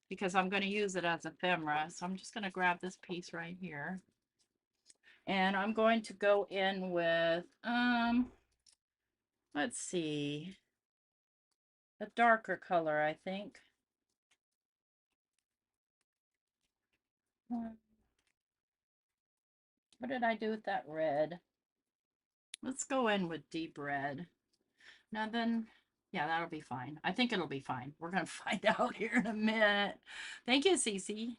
because I'm going to use it as ephemera. So I'm just going to grab this piece right here. And I'm going to go in with, let's see, a darker color, I think. What did I do with that red? Let's go in with deep red. Now then, yeah, that'll be fine. I think it'll be fine. We're going to find out here in a minute. Thank you, Cece.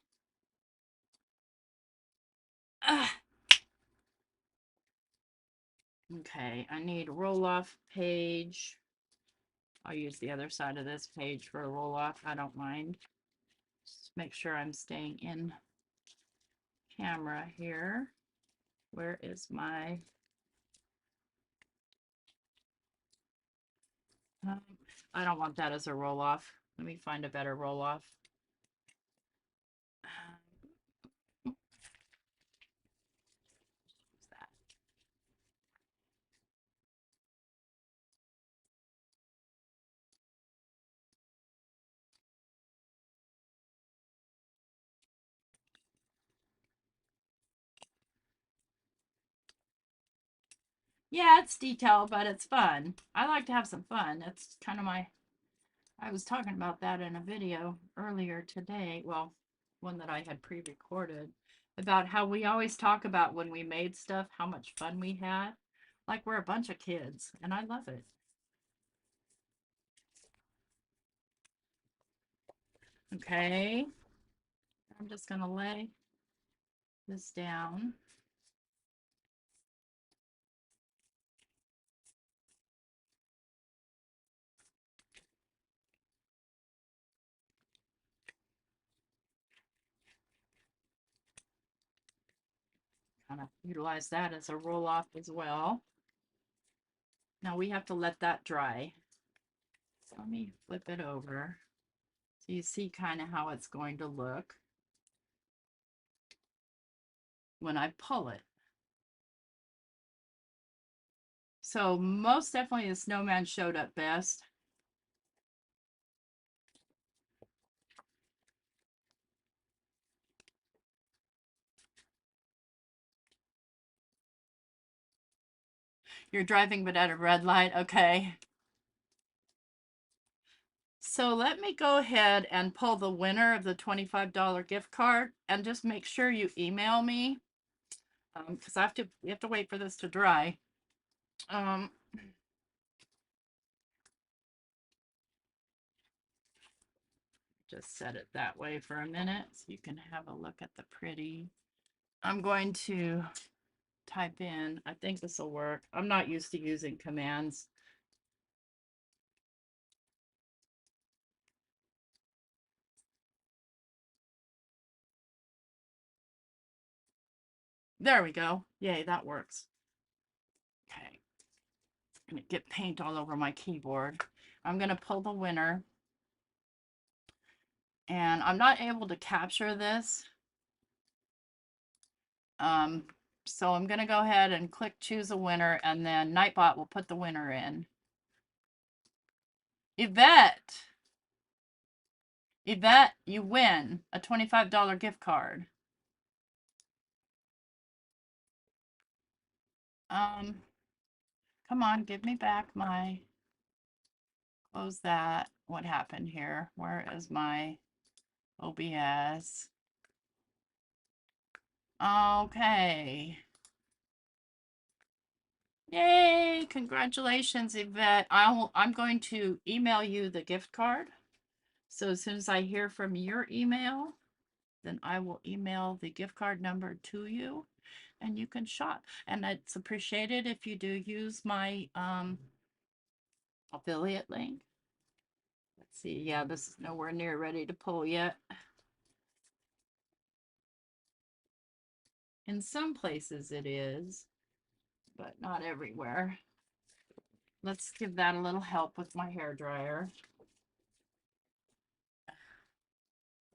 Okay, I need roll-off page. I'll use the other side of this page for a roll-off. I don't mind. Just make sure I'm staying in camera here. Where is my... I don't want that as a roll-off. Let me find a better roll-off. Yeah, it's detailed, but it's fun. I like to have some fun. It's kind of my, I was talking about that in a video earlier today. Well, one that I had pre-recorded about how we always talk about when we made stuff, how much fun we had. Like we're a bunch of kids, and I love it. Okay, I'm just gonna lay this down. Kind of utilize that as a roll off as well. Now we have to let that dry. So let me flip it over so you see kind of how it's going to look when I pull it. So most definitely the snowman showed up best. You're driving but at a red light, okay. So let me go ahead and pull the winner of the $25 gift card and just make sure you email me because we have to wait for this to dry. Just set it that way for a minute so you can have a look at the pretty. I'm going to type in, I think this will work. I'm not used to using commands. There we go. Yay, that works. Okay. I'm going to get paint all over my keyboard. I'm going to pull the winner. And I'm not able to capture this. So I'm going to go ahead and click choose a winner, and then Nightbot will put the winner in. Yvette, you win a $25 gift card. Come on, give me back my, close that. What happened here? Where is my OBS? Okay. Yay, congratulations, Yvette. I'm going to email you the gift card. So as soon as I hear from your email, then I will email the gift card number to you and you can shop. And it's appreciated if you do use my affiliate link. Let's see. Yeah, this is nowhere near ready to pull yet. In some places it is, but not everywhere. Let's give that a little help with my hair dryer.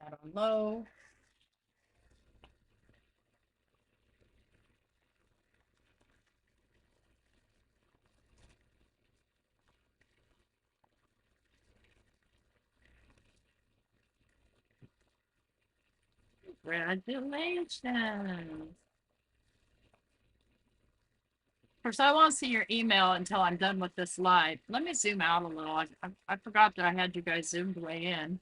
That on low. Congratulations. Of course, I won't see your email until I'm done with this live. Let me zoom out a little. I forgot that I had you guys zoomed way in.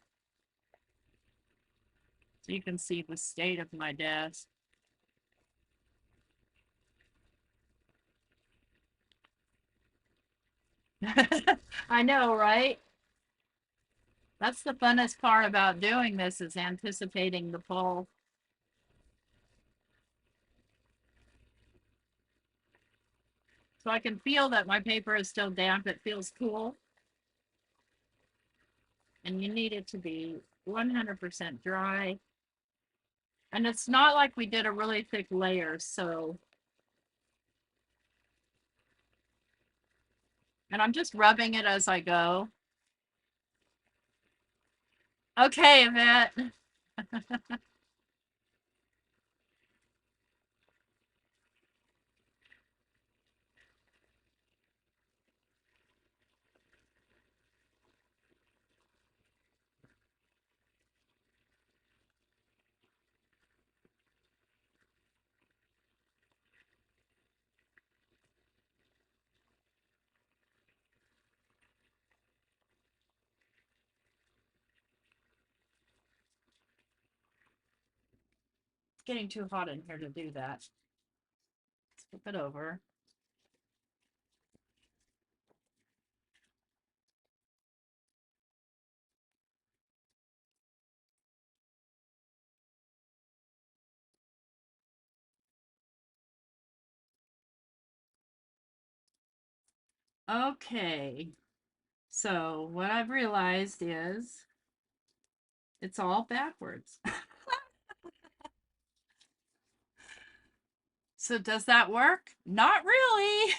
So you can see the state of my desk. I know, right? That's the funnest part about doing this is anticipating the pull. So I can feel that my paper is still damp. It feels cool. And you need it to be 100% dry. And it's not like we did a really thick layer, so. And I'm just rubbing it as I go. Okay, Yvette. getting too hot in here to do that. Let's flip it over. Okay, so what I've realized is it's all backwards. So does that work? Not really.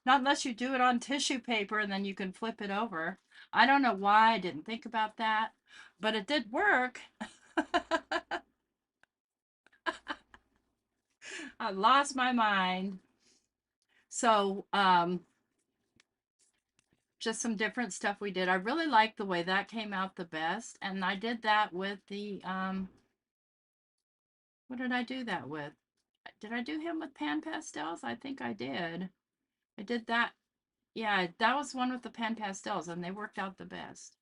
Not unless you do it on tissue paper and then you can flip it over. I don't know why I didn't think about that, but it did work. I lost my mind. So, just some different stuff we did. I really like the way that came out the best. And I did that with the, what did I do that with? Did I do him with pan pastels? I think I did. I did that. Yeah, that was one with the pan pastels and they worked out the best.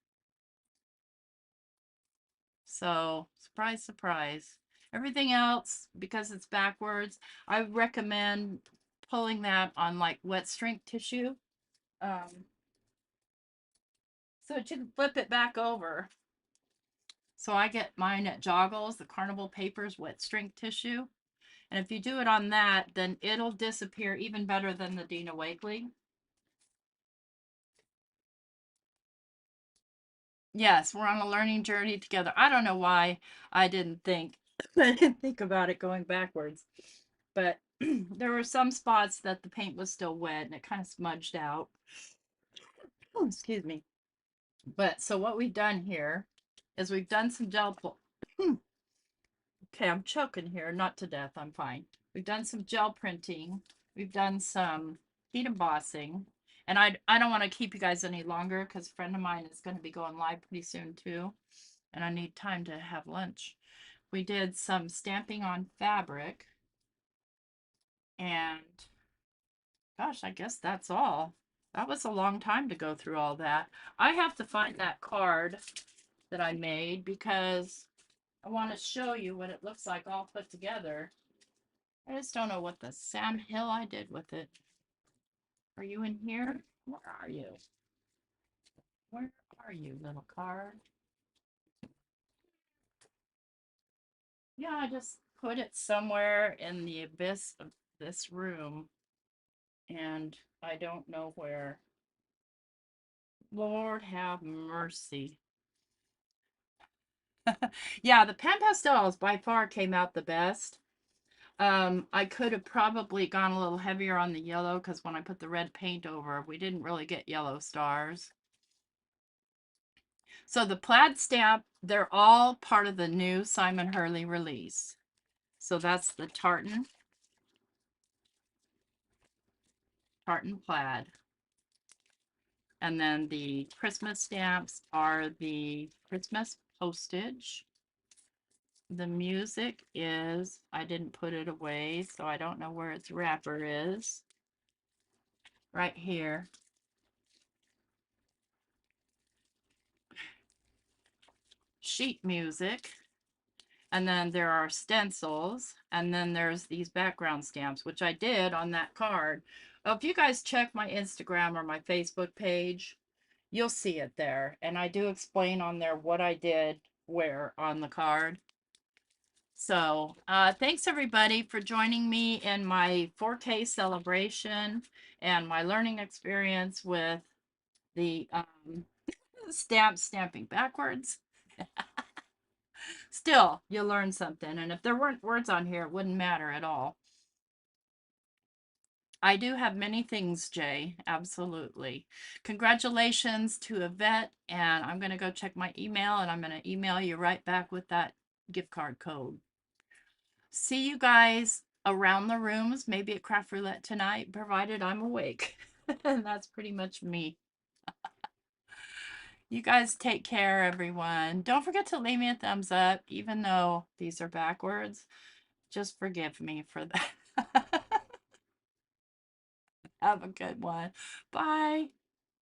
So, surprise, surprise. Everything else, because it's backwards, I recommend pulling that on like wet shrink tissue. So that you can flip it back over. So I get mine at Joggles, the Carnival Papers wet shrink tissue. And if you do it on that, then it'll disappear even better than the Dina Wakley. Yes, we're on a learning journey together. I don't know why I didn't think I didn't think about it going backwards. But there were some spots that the paint was still wet and it kind of smudged out. Oh, excuse me. But so what we've done here is we've done some gel okay, I'm choking here, not to death, I'm fine. We've done some gel printing. We've done some heat embossing. And I don't want to keep you guys any longer because a friend of mine is going to be going live pretty soon too. And I need time to have lunch. We did some stamping on fabric. And gosh, I guess that's all. That was a long time to go through all that. I have to find that card that I made because I want to show you what it looks like all put together. I just don't know what the Sam Hill I did with it. Are you in here? Where are you? Where are you, little card? Yeah, I just put it somewhere in the abyss of this room. And I don't know where. Lord have mercy. Yeah, the pan pastels by far came out the best. I could have probably gone a little heavier on the yellow because when I put the red paint over, we didn't really get yellow stars. So the plaid stamp, they're all part of the new Simon Hurley release. So that's the tartan plaid. And then the Christmas stamps are the Christmas postage. The music is, I didn't put it away, so I don't know where its wrapper is. Right here. Sheet music. And then there are stencils. And then there's these background stamps, which I did on that card. Well, if you guys check my Instagram or my Facebook page, you'll see it there. And I do explain on there what I did where on the card. So thanks everybody for joining me in my 4K celebration and my learning experience with the stamping backwards. Still, you'll learn something. And if there weren't words on here, it wouldn't matter at all. I do have many things, Jay. Absolutely. Congratulations to Yvette. And I'm going to go check my email and I'm going to email you right back with that gift card code. See you guys around the rooms, maybe at Craft Roulette tonight, provided I'm awake. And that's pretty much me. You guys take care, everyone. Don't forget to leave me a thumbs up, even though these are backwards. Just forgive me for that. Have a good one. Bye.